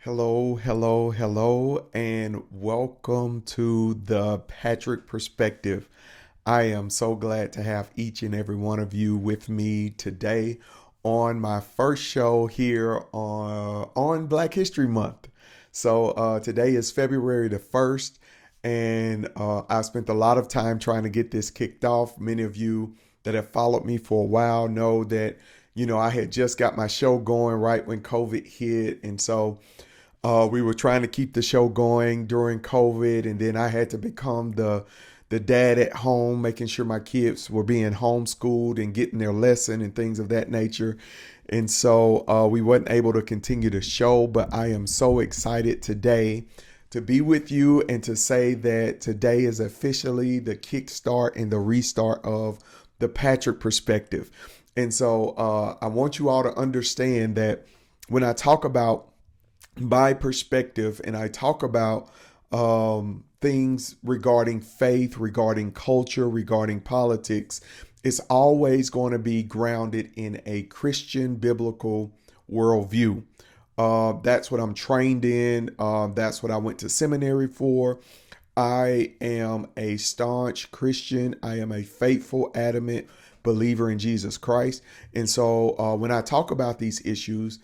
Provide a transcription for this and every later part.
Hello, hello, hello, and welcome to the Patrick Perspective. I am so glad to have each and every one of you with me today on my first show here on Black History Month. Today is February the 1st, and I spent a lot of time trying to get this kicked off. Many of you that have followed me for a while know that, I had just got my show going right when COVID hit. We were trying to keep the show going during COVID, and then I had to become the dad at home, making sure my kids were being homeschooled and getting their lesson and things of that nature. We wasn't able to continue the show, but I am so excited today to be with you and to say that today is officially the kickstart and the restart of the Patrick Perspective. I want you all to understand that when I talk about my perspective and I talk about things regarding faith, regarding culture, regarding politics, it's always going to be grounded in a Christian biblical worldview. That's what I'm trained in. That's what I went to seminary for. I am a staunch Christian. I am a faithful, adamant believer in Jesus Christ. When I talk about these issues,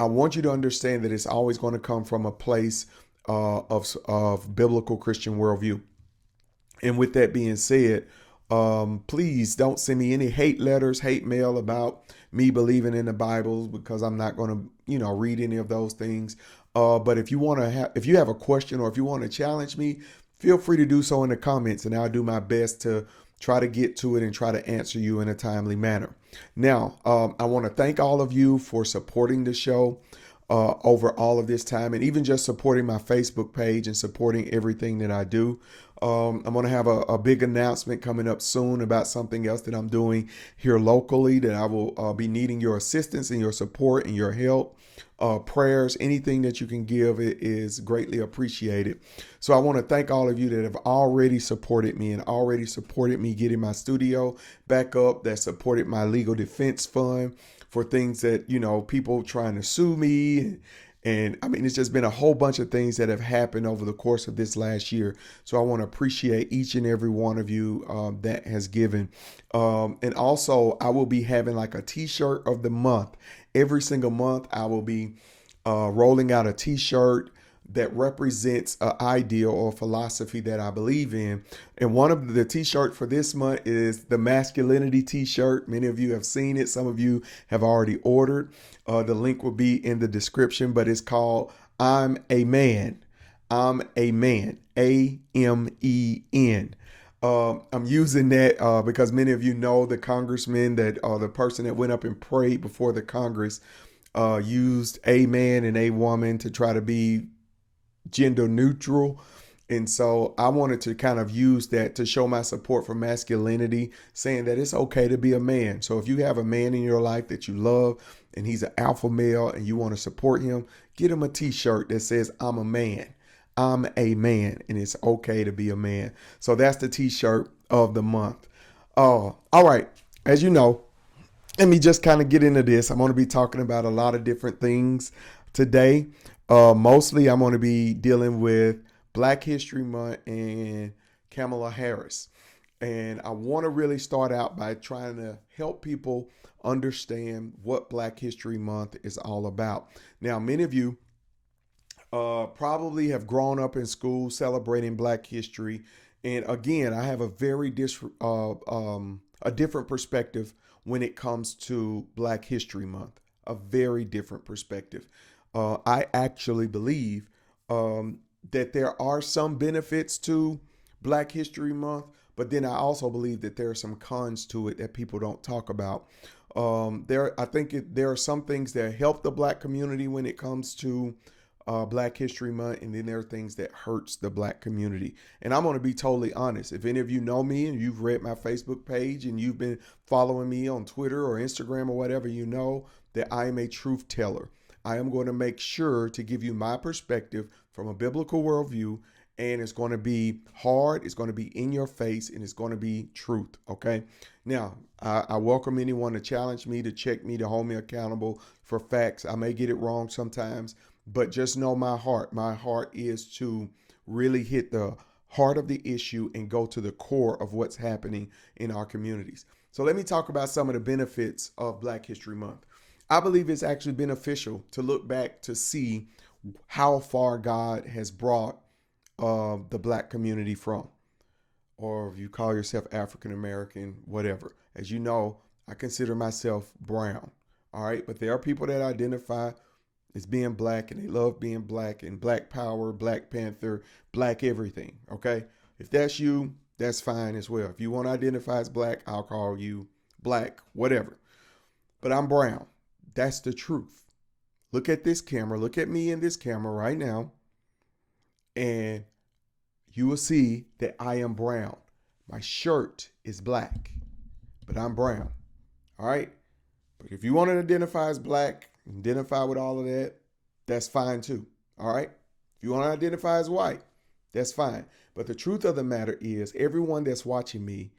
I want you to understand that it's always going to come from a place of biblical Christian worldview. And with that being said, please don't send me any hate letters, hate mail about me believing in the Bible, because I'm not going to, read any of those things. But if you have a question or if you want to challenge me, feel free to do so in the comments, and I'll do my best to try to get to it and try to answer you in a timely manner. Now, I want to thank all of you for supporting the show over all of this time, and even just supporting my Facebook page and supporting everything that I do. I'm going to have a big announcement coming up soon about something else that I'm doing here locally that I will be needing your assistance and your support and your help. Prayers, anything that you can give is greatly appreciated. So I want to thank all of you that have already supported me and already supported me getting my studio back up, that supported my legal defense fund for things that, people trying to sue me. And I mean, it's just been a whole bunch of things that have happened over the course of this last year. So I want to appreciate each and every one of you that has given. And also, I will be having like a t-shirt of the month. Every single month, I will be rolling out a t-shirt that represents an ideal or philosophy that I believe in. And one of the t-shirt for this month is the masculinity t-shirt. Many of you have seen it. Some of you have already ordered. The link will be in the description, but it's called I'm a Man. I'm a Man. AMEN. I'm using that because many of you know the congressman the person that went up and prayed before the Congress used a man and a woman to try to be gender neutral. And so I wanted to kind of use that to show my support for masculinity, saying that it's okay to be a man. So if you have a man in your life that you love and he's an alpha male and you want to support him, get him a t-shirt that says, I'm a man. I'm a man, and it's okay to be a man. So that's the t-shirt of the month. All right. As you know, let me just kind of get into this. I'm going to be talking about a lot of different things today. Mostly, I'm going to be dealing with Black History Month and Kamala Harris. And I want to really start out by trying to help people understand what Black History Month is all about. Now, many of you probably have grown up in school celebrating Black history. And again, I have a different perspective when it comes to Black History Month, a very different perspective. I actually believe that there are some benefits to Black History Month, but then I also believe that there are some cons to it that people don't talk about. There are some things that help the Black community when it comes to Black History Month, and then there are things that hurts the Black community. And I'm going to be totally honest. If any of you know me and you've read my Facebook page and you've been following me on Twitter or Instagram or whatever, you know that I am a truth teller. I am going to make sure to give you my perspective from a biblical worldview, and it's going to be hard, it's going to be in your face, and it's going to be truth. Okay. Now, I welcome anyone to challenge me, to check me, to hold me accountable for facts. I may get it wrong sometimes, But just know my heart. My heart is to really hit the heart of the issue and go to the core of what's happening in our communities. So let me talk about some of the benefits of Black History Month. I believe it's actually beneficial to look back to see how far God has brought the Black community from, or if you call yourself African American, whatever. As you know, I consider myself brown. All right. But there are people that identify as being Black and they love being Black, and Black Power, Black Panther, Black everything. Okay. If that's you, that's fine as well. If you want to identify as Black, I'll call you Black, whatever. But I'm brown. That's the truth. Look at this camera. Look at me in this camera right now. And you will see that I am brown. My shirt is Black, but I'm brown. All right. But if you want to identify as Black, identify with all of that, that's fine too. All right. If you want to identify as white, that's fine. But the truth of the matter is, everyone that's watching me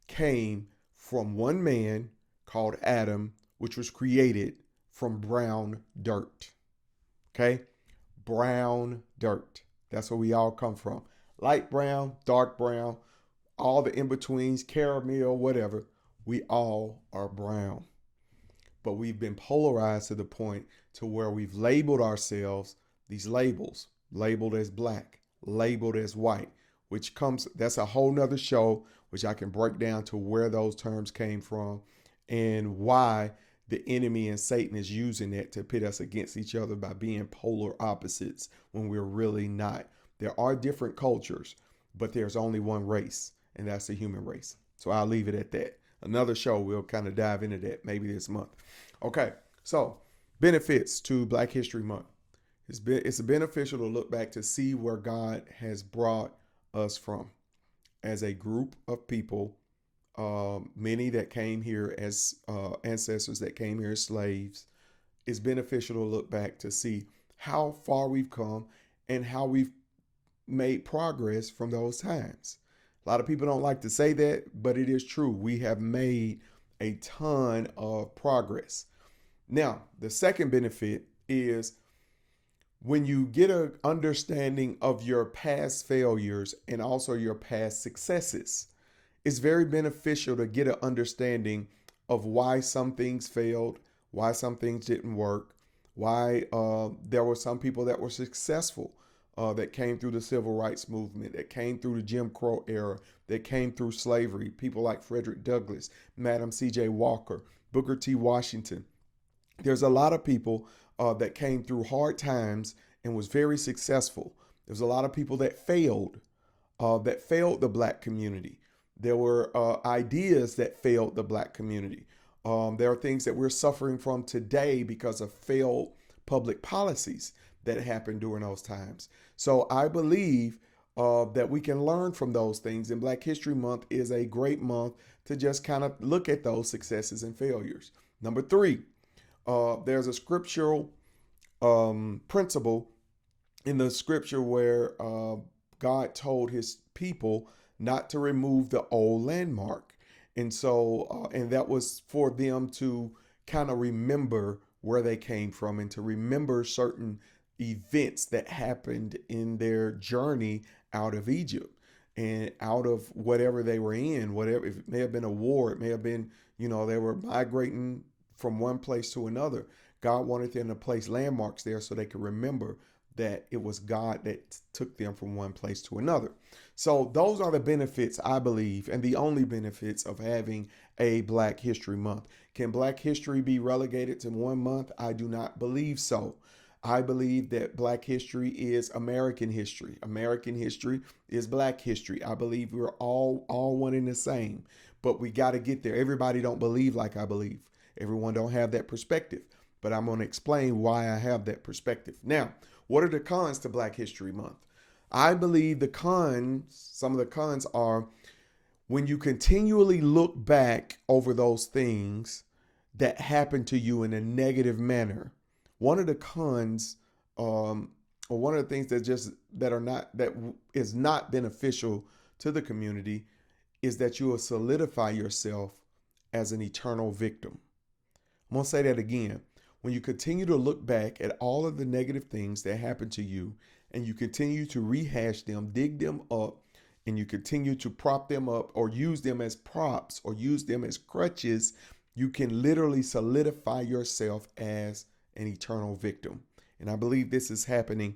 came from one man called Adam, which was created from brown dirt. Okay. Brown dirt. That's where we all come from. Light brown, dark brown, all the in-betweens, caramel, whatever. We all are brown. But we've been polarized to the point to where we've labeled ourselves, these labels, labeled as Black, labeled as white, that's a whole nother show, which I can break down to where those terms came from and why the enemy and Satan is using that to pit us against each other by being polar opposites when we're really not. There are different cultures, but there's only one race, and that's the human race. So I'll leave it at that. Another show, we'll kind of dive into that maybe this month. Okay, so benefits to Black History Month. It's beneficial to look back to see where God has brought us from as a group of people, many that came here as ancestors that came here as slaves. It's beneficial to look back to see how far we've come and how we've made progress from those times. A lot of people don't like to say that, but it is true. We have made a ton of progress. Now, the second benefit is when you get an understanding of your past failures and also your past successes, it's very beneficial to get an understanding of why some things failed, why some things didn't work, why there were some people that were successful, that came through the civil rights movement, that came through the Jim Crow era, that came through slavery. People like Frederick Douglass, Madam C.J. Walker, Booker T. Washington. There's a lot of people that came through hard times and was very successful. There's a lot of people that failed the Black community. There were ideas that failed the Black community. There are things that we're suffering from today because of failed public policies that happened during those times. So I believe that we can learn from those things. And Black History Month is a great month to just kind of look at those successes and failures. Number 3, there's a scriptural principle in the scripture where God told his people not to remove the old landmark. And so, and that was for them to kind of remember where they came from and to remember certain events that happened in their journey out of Egypt and out of whatever they were in, whatever, it may have been a war, it may have been, they were migrating from one place to another. God wanted them to place landmarks there so they could remember that it was God that took them from one place to another. So those are the benefits, I believe, and the only benefits of having a Black History Month. Can Black history be relegated to one month? I do not believe so. I believe that Black history is American history. American history is Black history. I believe we're all one and the same, but we got to get there. Everybody don't believe like I believe. Everyone don't have that perspective, but I'm going to explain why I have that perspective. Now, what are the cons to Black History Month? I believe some of the cons are when you continually look back over those things that happened to you in a negative manner. One of the cons, or one of the things that is not beneficial to the community, is that you will solidify yourself as an eternal victim. I'm gonna say that again. when you continue to look back at all of the negative things that happened to you and you continue to rehash them, dig them up, and you continue to prop them up or use them as props or use them as crutches, you can literally solidify yourself as an eternal victim. And I believe this is happening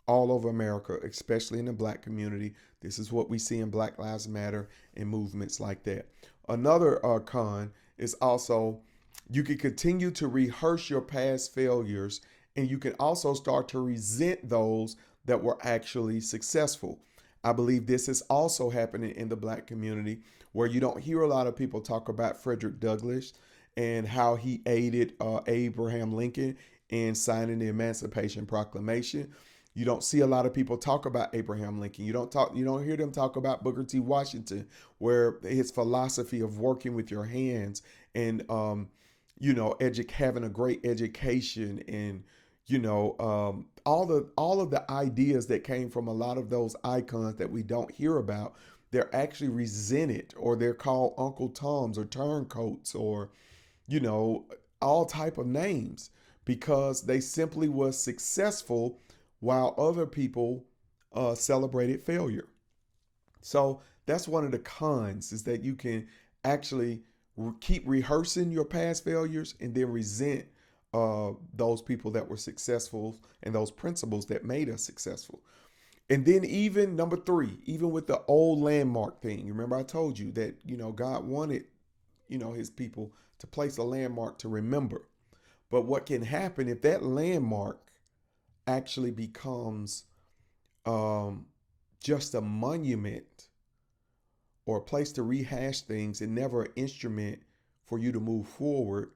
all over America, especially in the Black community. This is what we see in Black Lives Matter and movements like that. Another con is also you can continue to rehearse your past failures, and you can also start to resent those that were actually successful. I believe this is also happening in the Black community, where you don't hear a lot of people talk about Frederick Douglass and how he aided Abraham Lincoln in signing the Emancipation Proclamation. You don't see a lot of people talk about Abraham Lincoln. You don't hear them talk about Booker T. Washington, where his philosophy of working with your hands and having a great education and all of the ideas that came from a lot of those icons that we don't hear about. They're actually resented, or they're called Uncle Toms or turncoats, or all type of names, because they simply was successful while other people celebrated failure. So that's one of the cons, is that you can actually keep rehearsing your past failures and then resent those people that were successful and those principles that made us successful. And then even number 3, even with the old landmark thing, remember I told you that, God wanted, his people to place a landmark to remember. But what can happen if that landmark actually becomes just a monument or a place to rehash things and never an instrument for you to move forward?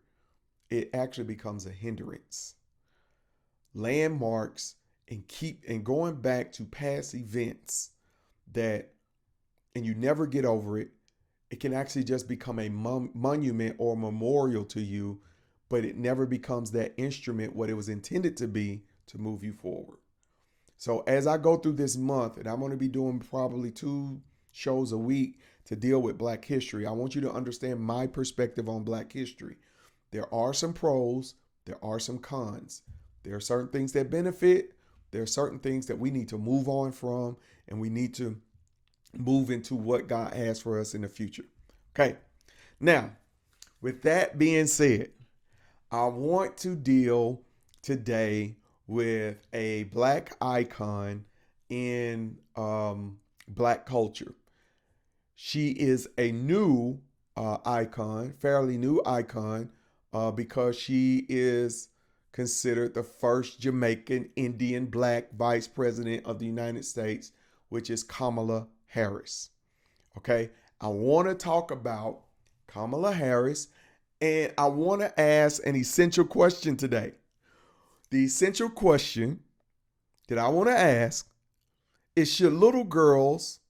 It actually becomes a hindrance. Landmarks and going back to past events and you never get over it, it can actually just become a monument or memorial to you, but it never becomes that instrument what it was intended to be, to move you forward. So as I go through this month, and I'm going to be doing probably 2 shows a week to deal with Black history, I want you to understand my perspective on Black history. There are some pros, there are some cons. There are certain things that benefit, there are certain things that we need to move on from, and we need to move into what God has for us in the future. Okay. Now, with that being said, I want to deal today with a Black icon in Black culture. She is a new icon, fairly new icon, because she is considered the first Jamaican Indian Black Vice President of the United States, which is Kamala Harris. Okay, I want to talk about Kamala Harris, and I want to ask an essential question today. The essential question that I want to ask is, should little girls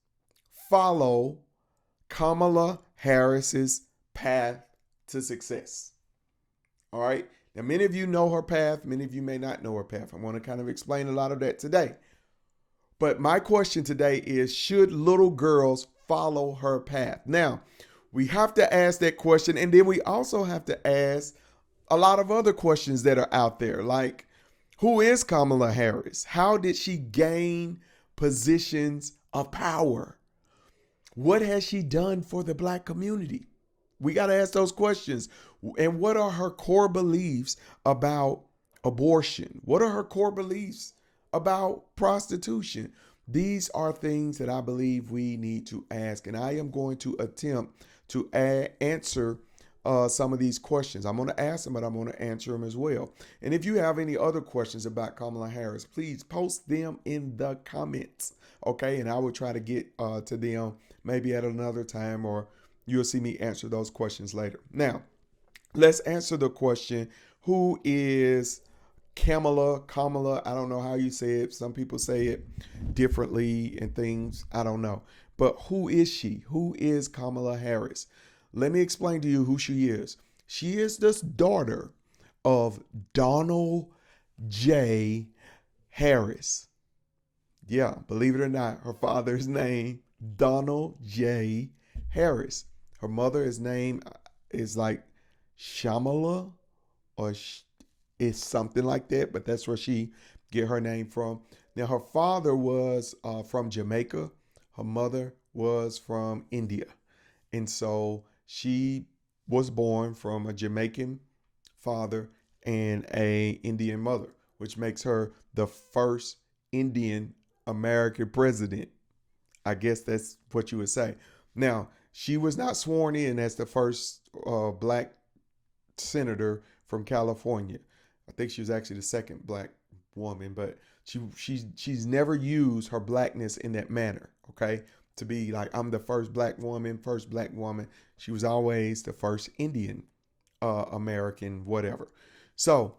follow Kamala Harris's path to success? All right. Now, many of you know her path. Many of you may not know her path. I want to kind of explain a lot of that today. But my question today is, should little girls follow her path? Now, we have to ask that question. And then we also have to ask a lot of other questions that are out there. Like, who is Kamala Harris? How did she gain positions of power? What has she done for the Black community? We got to ask those questions. And what are her core beliefs about abortion? What are her core beliefs about prostitution? These are things that I believe we need to ask. And I am going to attempt to answer some of these questions. I'm going to ask them, but I'm going to answer them as well. And if you have any other questions about Kamala Harris, please post them in the comments. Okay. And I will try to get to them maybe at another time, or you'll see me answer those questions later. Now, let's answer the question, who is Kamala? I don't know how you say it. Some people say it differently and things. I don't know. But who is she? Who is Kamala Harris? Let me explain to you who she is. She is the daughter of Donald J. Harris. Yeah, believe it or not, her father's name, Donald J. Harris. Her mother's name is like Shamala or It's something like that, but that's where she get her name from. Now, her father was from Jamaica. Her mother was from India. And so she was born from a Jamaican father and a Indian mother, which makes her the first Indian American president. I guess that's what you would say. Now, she was not sworn in as the first black senator from California. I think she was actually the second black woman, but she's never used her blackness in that manner. Okay, to be like I'm the first black woman, first black woman. She was always the first Indian American, whatever. So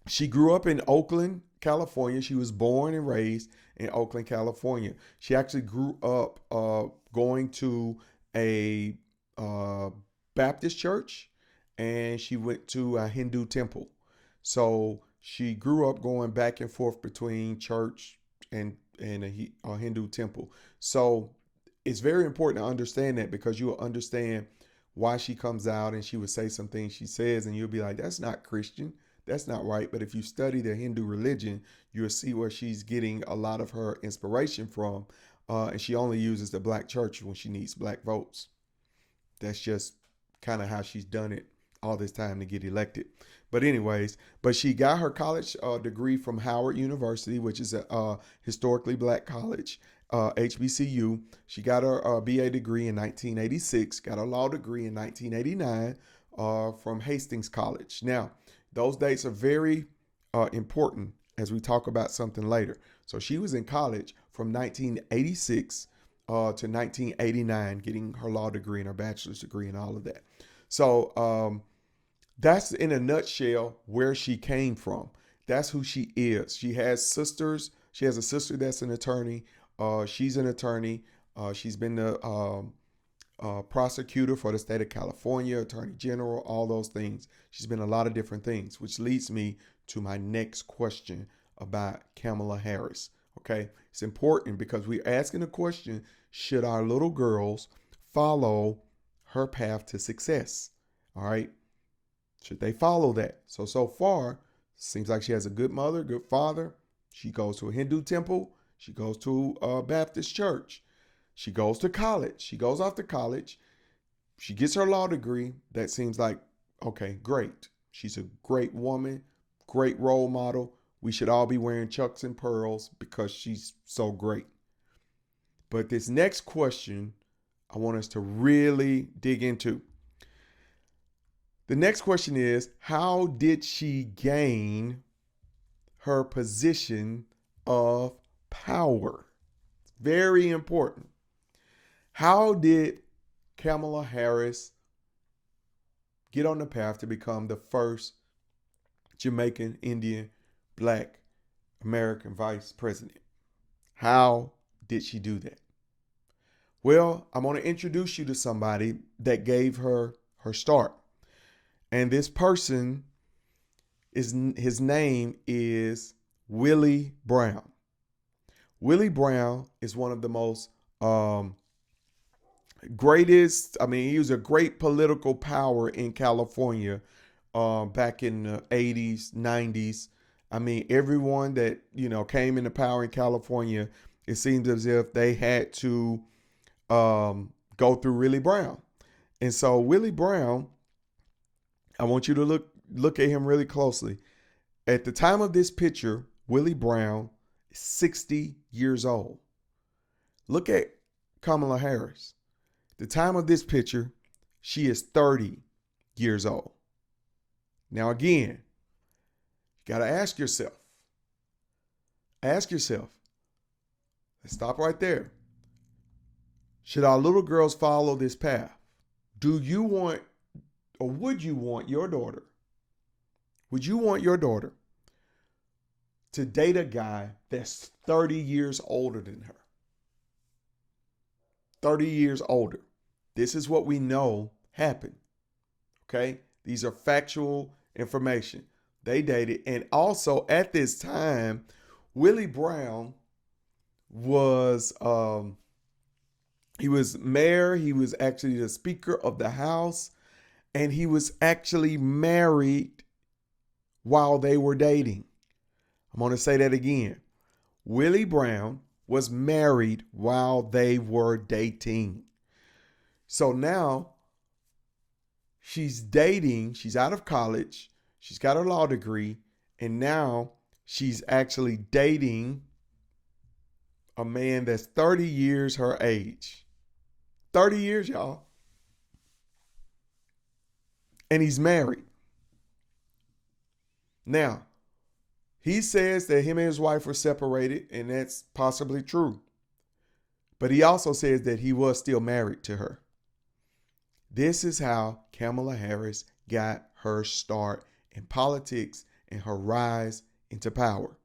she grew up in Oakland, California. She was born and raised in Oakland, California. She actually grew up going to a uh, Baptist church, and she went to a Hindu temple. So she grew up going back and forth between church and a Hindu temple. So it's very important to understand that, because you'll understand why she comes out and she would say some things she says, and you'll be like, that's not Christian. That's not right. But if you study the Hindu religion, you'll see where she's getting a lot of her inspiration from. And she only uses the black church when she needs black votes. That's just kind of how she's done it all this time to get elected. But anyways, but she got her college degree from Howard University, which is a historically black college, HBCU. She got her BA degree in 1986, got her law degree in 1989 from Hastings College. Now, those dates are very important as we talk about something later. So she was in college from 1986 to 1989, getting her law degree and her bachelor's degree and all of that. So that's in a nutshell where she came from. That's who she is. She has sisters. She has a sister that's an attorney. She's an attorney. She's been the prosecutor for the state of California, attorney general, all those things. She's been a lot of different things, which leads me to my next question about Kamala Harris. Okay, it's important because we're asking the question, should our little girls follow her path to success? All right, should they follow that? So far, seems like she has a good mother, good father. She goes to a Hindu temple. She goes to a Baptist church. She goes to college. She goes off to college. She gets her law degree. That seems like, okay, great. She's a great woman, great role model. We should all be wearing chucks and pearls because she's so great. But this next question, I want us to really dig into. The next question is, how did she gain her position of power? Very important. How did Kamala Harris get on the path to become the first Jamaican, Indian, Black American vice president? How did she do that? Well, I'm going to introduce you to somebody that gave her her start. And this person his name is Willie Brown. Willie Brown is one of the most greatest, I mean, he was a great political power in California back in the 80s, 90s. I mean, everyone that, came into power in California, it seems as if they had to go through Willie Brown. And so Willie Brown, I want you to look at him really closely. At the time of this picture, Willie Brown is 60 years old. Look at Kamala Harris. At the time of this picture, she is 30 years old. Now again, you got to ask yourself, let's stop right there. Should our little girls follow this path? Do you want, or would you want your daughter? Would you want your daughter to date a guy that's 30 years older than her? 30 years older. This is what we know happened. Okay? These are factual information. They dated. And also at this time, Willie Brown was he was mayor. He was actually the Speaker of the House. And he was actually married while they were dating. I'm going to say that again. Willie Brown was married while they were dating. So now she's dating, she's out of college, she's got her law degree, and now she's actually dating a man that's 30 years her age. 30 years, y'all. And he's married. Now, he says that him and his wife were separated, and that's possibly true. But he also says that he was still married to her. This is how Kamala Harris got her start in politics and her rise into power.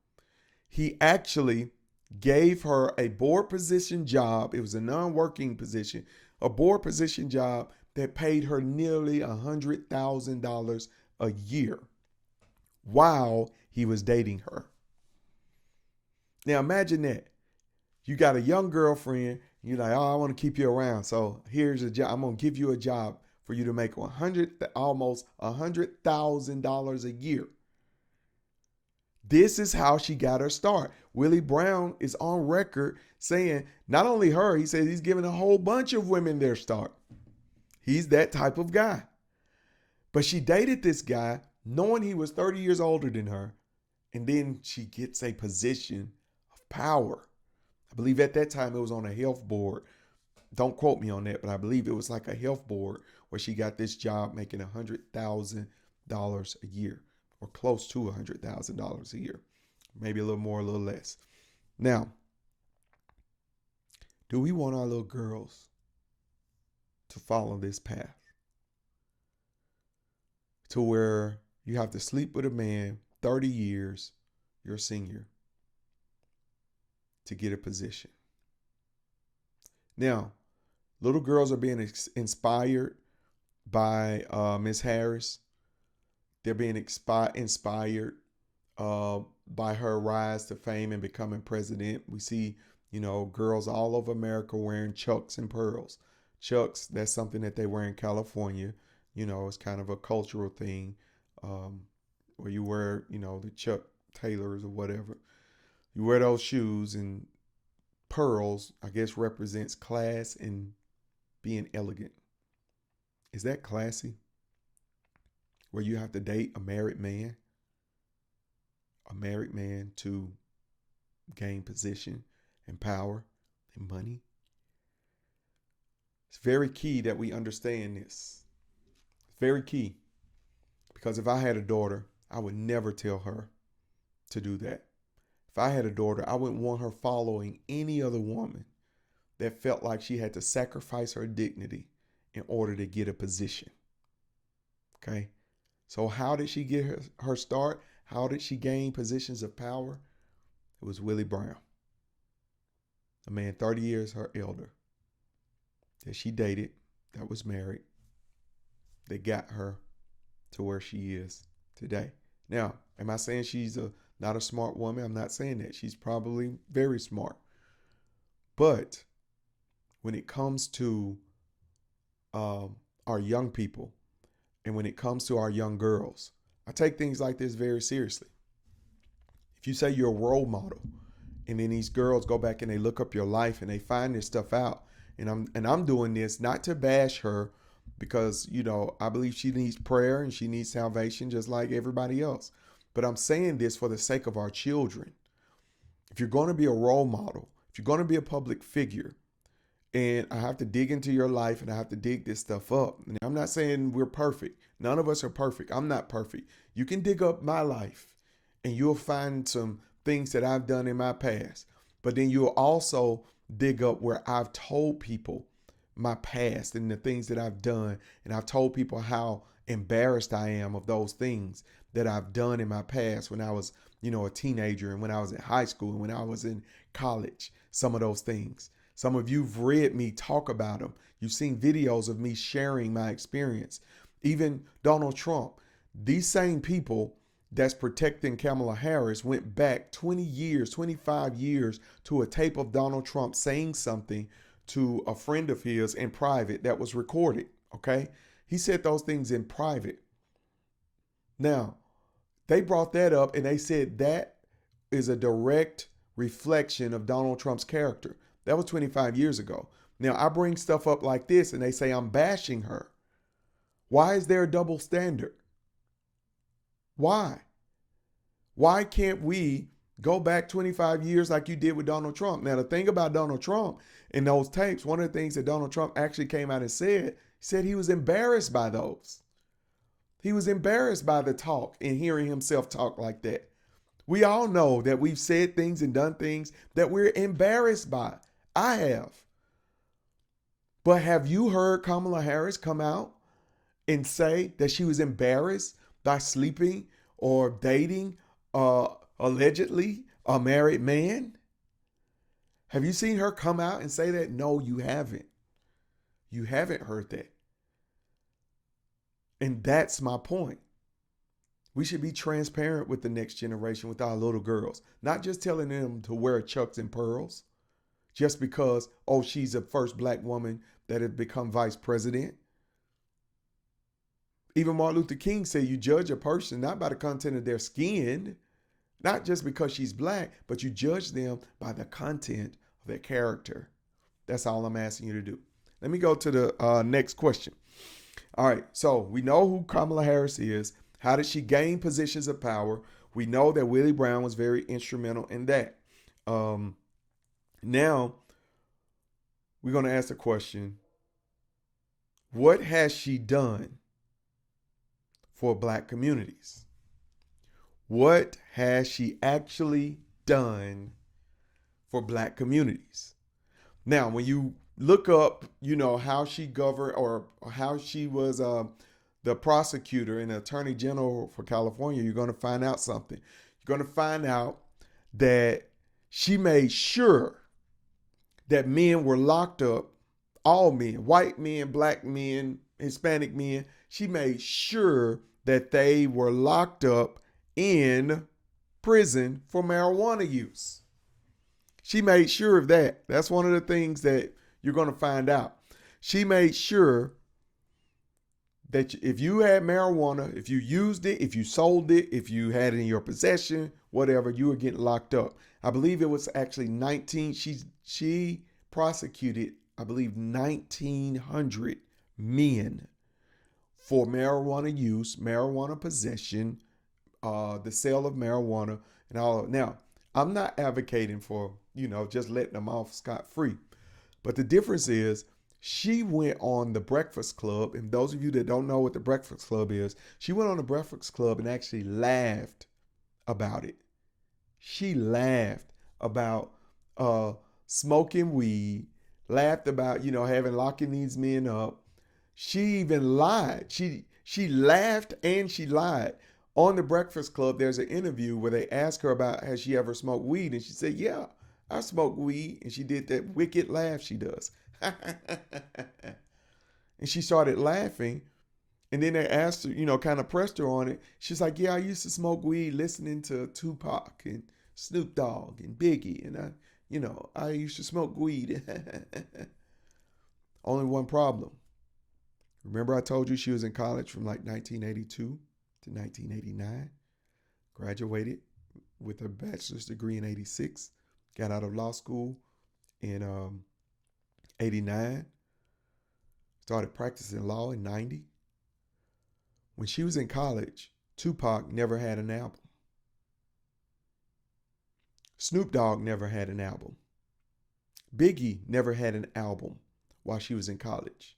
He actually gave her a board position job. It was a non-working position, a board position job that paid her nearly $100,000 a year while he was dating her. Now imagine that. You got a young girlfriend, you're like, oh, I want to keep you around. So here's a job. I'm going to give you a job for you to make almost $100,000 a year. This is how she got her start. Willie Brown is on record saying, not only her, he says he's giving a whole bunch of women their start. He's that type of guy. But she dated this guy knowing he was 30 years older than her. And then she gets a position of power. I believe at that time it was on a health board. Don't quote me on that, but I believe it was like a health board where she got this job making $100,000 a year, or close to $100,000 a year. Maybe a little more, a little less. Now, do we want our little girls to follow this path? To where you have to sleep with a man 30 years, you're a senior, to get a position. Now, little girls are being inspired by Ms. Harris. They're being inspired by her rise to fame and becoming president. We see, girls all over America wearing Chucks and pearls. Chucks, that's something that they wear in California. It's kind of a cultural thing where you wear, the Chuck Taylors or whatever. You wear those shoes, and pearls, I guess, represents class and being elegant. Is that classy? Where you have to date a married man to gain position and power and money? It's very key that we understand this. It's very key. Because if I had a daughter, I would never tell her to do that. If I had a daughter, I wouldn't want her following any other woman that felt like she had to sacrifice her dignity in order to get a position. Okay? So how did she get her start? How did she gain positions of power? It was Willie Brown, a man 30 years her elder, that she dated, that was married, that got her to where she is today. Now, am I saying she's not a smart woman? I'm not saying that. She's probably very smart. But when it comes to our young people, and when it comes to our young girls, I take things like this very seriously. If you say you're a role model, and then these girls go back and they look up your life and they find this stuff out, and I'm doing this not to bash her, because I believe she needs prayer and she needs salvation just like everybody else. But I'm saying this for the sake of our children. If you're going to be a role model, if you're going to be a public figure, and I have to dig into your life and I have to dig this stuff up. And I'm not saying we're perfect. None of us are perfect. I'm not perfect. You can dig up my life and you'll find some things that I've done in my past. But then you'll also dig up where I've told people my past and the things that I've done. And I've told people how embarrassed I am of those things that I've done in my past when I was, a teenager, and when I was in high school, and when I was in college, some of those things. Some of you've read me talk about them. You've seen videos of me sharing my experience. Even Donald Trump, these same people that's protecting Kamala Harris went back 20 years, 25 years to a tape of Donald Trump saying something to a friend of his in private that was recorded. Okay. He said those things in private. Now, They brought that up and they said that is a direct reflection of Donald Trump's character. That was 25 years ago. Now, I bring stuff up like this and they say I'm bashing her. Why is there a double standard? Why? Why can't we go back 25 years like you did with Donald Trump? Now, the thing about Donald Trump in those tapes, one of the things that Donald Trump actually came out and said he was embarrassed by those. He was embarrassed by the talk and hearing himself talk like that. We all know that we've said things and done things that we're embarrassed by. I have. But have you heard Kamala Harris come out and say that she was embarrassed by sleeping or dating allegedly a married man? Have you seen her come out and say that? No, you haven't. You haven't heard that. And that's my point. We should be transparent with the next generation, with our little girls, not just telling them to wear chucks and pearls just because, oh, she's the first black woman that had become vice president. Even Martin Luther King said you judge a person not by the content of their skin, not just because she's black, but you judge them by the content of their character. That's all I'm asking you to do. Let me go to the next question. All right, so we know who Kamala Harris is. How did she gain positions of power? We know that Willie Brown was very instrumental in that. Now, we're going to ask the question, what has she done for black communities? What has she actually done for black communities? Now, when you look up, how she governed or how she was the prosecutor and attorney general for California, you're going to find out something. You're going to find out that she made sure that men were locked up, all men, white men, black men, Hispanic men. She made sure that they were locked up in prison for marijuana use. She made sure of that. That's one of the things that you're going to find out. She made sure that if you had marijuana, if you used it, if you sold it, if you had it in your possession, whatever, you were getting locked up. I believe it was actually 19. She prosecuted, I believe, 1,900 men for marijuana use, marijuana possession, the sale of marijuana, and all. Now, I'm not advocating for, just letting them off scot-free. But the difference is she went on the Breakfast Club. And those of you that don't know what the Breakfast Club is, she went on the Breakfast Club and actually laughed about it. She laughed about smoking weed, laughed about, locking these men up. She even lied. She laughed and she lied. On the Breakfast Club, there's an interview where they asked her about has she ever smoked weed, and she said, yeah, I smoke weed. And she did that wicked laugh she does. And she started laughing. And then they asked her, kind of pressed her on it. She's like, yeah, I used to smoke weed listening to Tupac and Snoop Dogg and Biggie. And I used to smoke weed. Only one problem. Remember I told you she was in college from like 1982 to 1989. Graduated with a bachelor's degree in 86. Got out of law school in 89. Started practicing law in 90. When she was in college, Tupac never had an album. Snoop Dogg never had an album. Biggie never had an album while she was in college.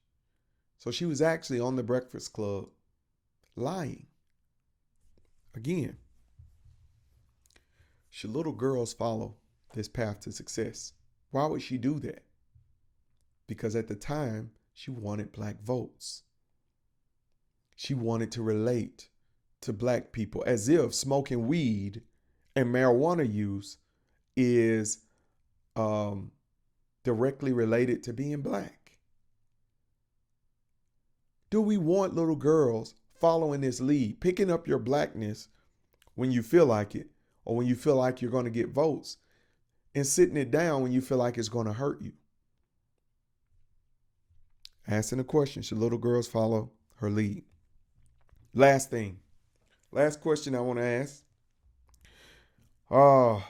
So she was actually on the Breakfast Club lying. Again, should little girls follow this path to success? Why would she do that? Because at the time, she wanted black votes. She wanted to relate to black people as if smoking weed and marijuana use is directly related to being black. Do we want little girls following this lead, picking up your blackness when you feel like it, or when you feel like you're going to get votes, and sitting it down when you feel like it's going to hurt you? Asking the question, should little girls follow her lead? Last thing, Last question I want to ask. Uh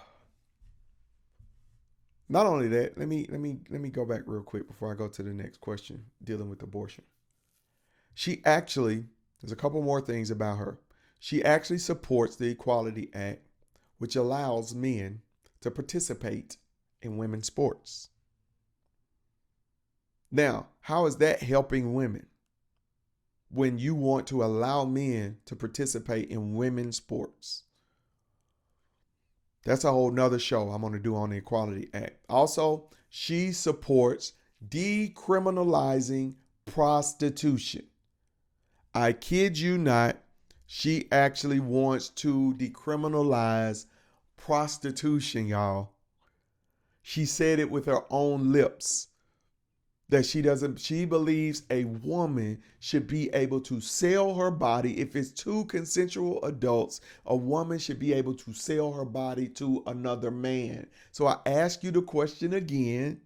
Not only that, let me go back real quick before I go to the next question dealing with abortion. She actually, there's a couple more things about her. She actually supports the Equality Act, which allows men to participate in women's sports. Now, how is that helping women when you want to allow men to participate in women's sports? That's a whole nother show I'm going to do on the Equality Act. Also, she supports decriminalizing prostitution. I kid you not, she actually wants to decriminalize prostitution, y'all. She said it with her own lips that she believes a woman should be able to sell her body. If it's two consensual adults, a woman should be able to sell her body to another man. So I ask you the question again.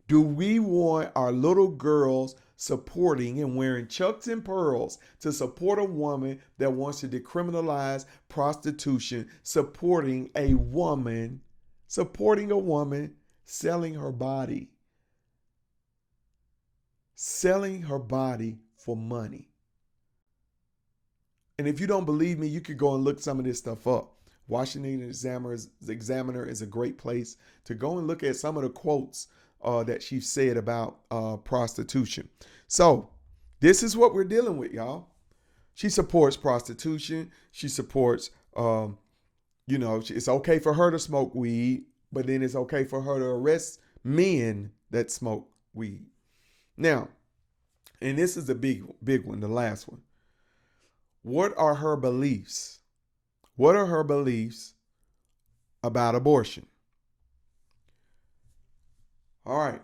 Do we want our little girls supporting and wearing chucks and pearls to support a woman that wants to decriminalize prostitution, supporting a woman selling her body? Selling her body for money. And if you don't believe me, you could go and look some of this stuff up. Washington Examiner is a great place to go and look at some of the quotes that she said about prostitution. So this is what we're dealing with, y'all. She supports prostitution. She supports, it's okay for her to smoke weed, but then it's okay for her to arrest men that smoke weed. Now, and this is the big one, the last one. What are her beliefs? What are her beliefs about abortion? All right.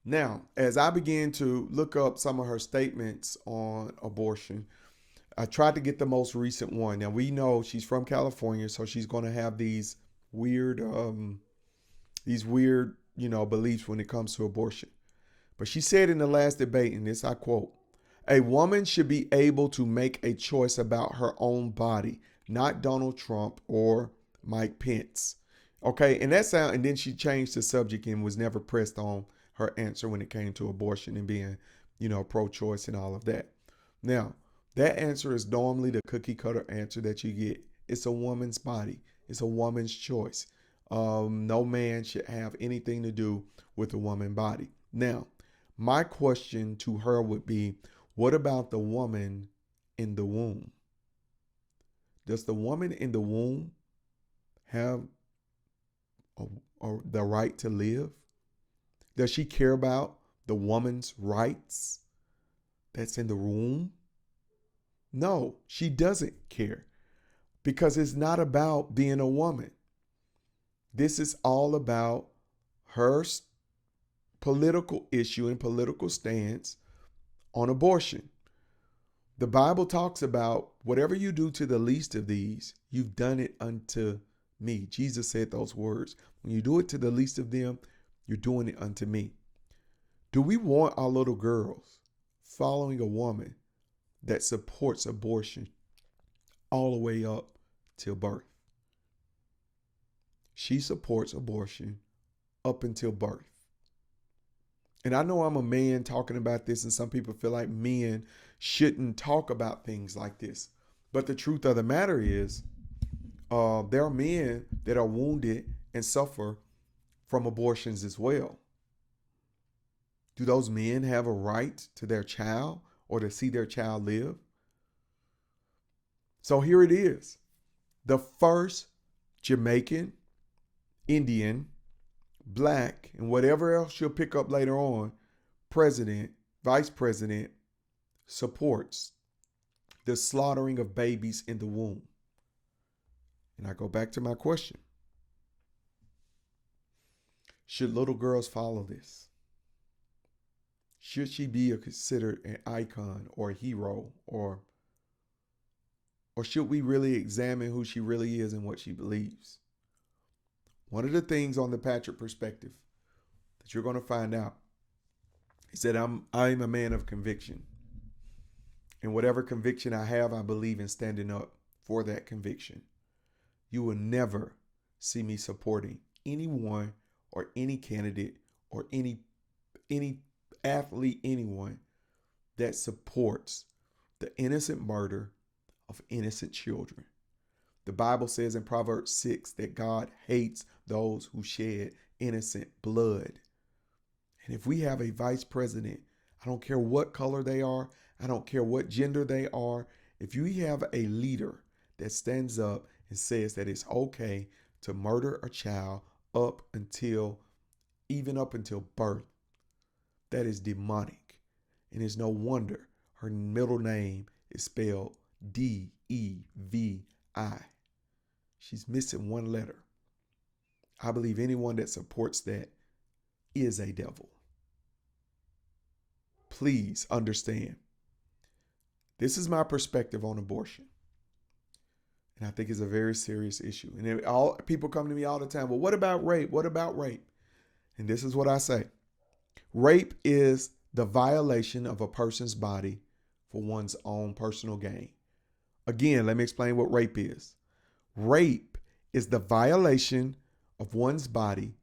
Now, as I began to look up some of her statements on abortion, I tried to get the most recent one. Now, we know she's from California, so she's going to have these weird, beliefs when it comes to abortion. But she said in the last debate, and this I quote, "A woman should be able to make a choice about her own body, not Donald Trump or Mike Pence." Okay, and then she changed the subject and was never pressed on her answer when it came to abortion and being, pro-choice and all of that. Now, that answer is normally the cookie cutter answer that you get. It's a woman's body. It's a woman's choice. No man should have anything to do with a woman's body. Now, my question to her would be, what about the woman in the womb? Does the woman in the womb have the right to live? Does she care about the woman's rights that's in the womb? No, she doesn't care, because it's not about being a woman. This is all about her political issue and political stance on abortion. The Bible talks about whatever you do to the least of these, you've done it unto me. Jesus said those words. When you do it to the least of them, you're doing it unto me. Do we want our little girls following a woman that supports abortion all the way up till birth? She supports abortion up until birth. And I know I'm a man talking about this, and some people feel like men shouldn't talk about things like this. But the truth of the matter is, there are men that are wounded and suffer from abortions as well. Do those men have a right to their child or to see their child live? So here it is. The first Jamaican, Indian, Black, and whatever else you'll pick up later on, president, vice president, supports the slaughtering of babies in the womb. And I go back to my question. Should little girls follow this? Should she be considered an icon or a hero, or should we really examine who she really is and what she believes? One of the things on the Patrick perspective that you're going to find out is that I'm a man of conviction. And whatever conviction I have, I believe in standing up for that conviction. You will never see me supporting anyone or any candidate or any athlete, anyone that supports the innocent murder of innocent children. The Bible says in Proverbs 6 that God hates those who shed innocent blood. And if we have a vice president, I don't care what color they are, I don't care what gender they are, if you have a leader that stands up and says that it's okay to murder a child even up until birth, that is demonic. And it's no wonder her middle name is spelled Devi. She's missing one letter. I believe anyone that supports that is a devil. Please understand. This is my perspective on abortion. And I think it's a very serious issue. And all people come to me all the time, well, what about rape? What about rape? And this is what I say. Rape is the violation of a person's body for one's own personal gain. Again, let me explain what rape is. Rape is the violation of one's body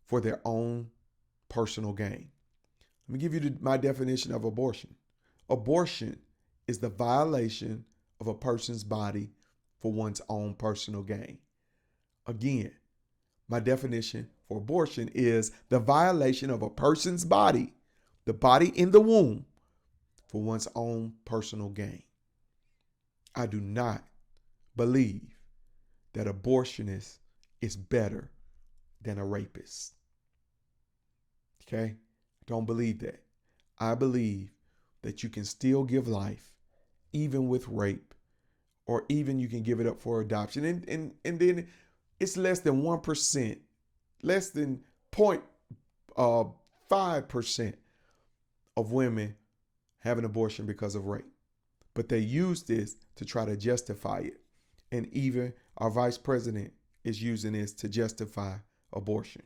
for their own personal gain. Let me give you my definition of abortion. Abortion is the violation of a person's body for one's own personal gain. Again, my definition for abortion is the violation of a person's body, the body in the womb, for one's own personal gain. I do not believe that abortionist is better than a rapist. Okay? Don't believe that. I believe that you can still give life even with rape, or even you can give it up for adoption. And then it's less than 1%, less than 0.5% of women have an abortion because of rape. But they use this to try to justify it. And even our vice president is using this to justify abortion.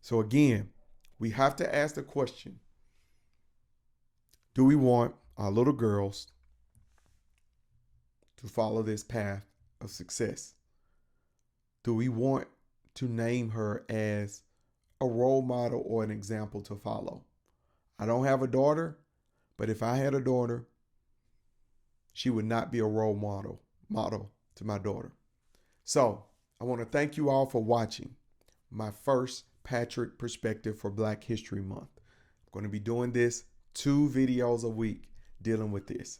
So again, we have to ask the question, do we want our little girls to follow this path of success? Do we want to name her as a role model or an example to follow? I don't have a daughter, but if I had a daughter, she would not be a role model to my daughter. So I want to thank you all for watching my first Patrick Perspective for Black History Month. I'm going to be doing this 2 videos a week dealing with this.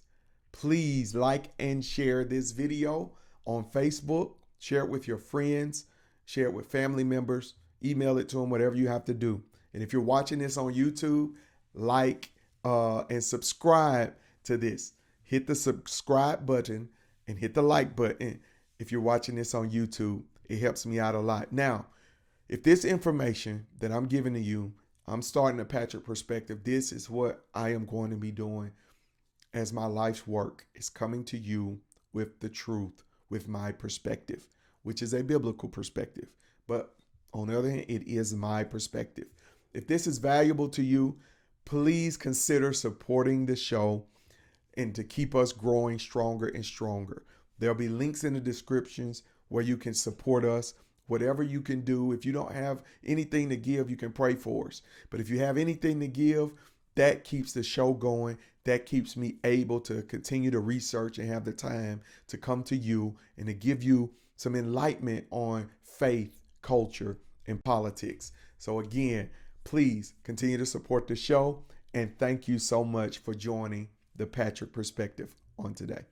Please like and share this video on Facebook. Share it with your friends. Share it with family members. Email it to them, whatever you have to do. And if you're watching this on YouTube, like and subscribe to this. Hit the subscribe button and hit the like button. If you're watching this on YouTube, it helps me out a lot. Now, if this information that I'm giving to you, I'm starting a Patrick Perspective, this is what I am going to be doing as my life's work is coming to you with the truth, with my perspective, which is a biblical perspective. But on the other hand, it is my perspective. If this is valuable to you, please consider supporting the show and to keep us growing stronger and stronger. There'll be links in the descriptions where you can support us. Whatever you can do. If you don't have anything to give, you can pray for us. But if you have anything to give, that keeps the show going. That keeps me able to continue to research and have the time to come to you and to give you some enlightenment on faith, culture, and politics. So again, please continue to support the show. And thank you so much for joining the Patrick Perspective on today.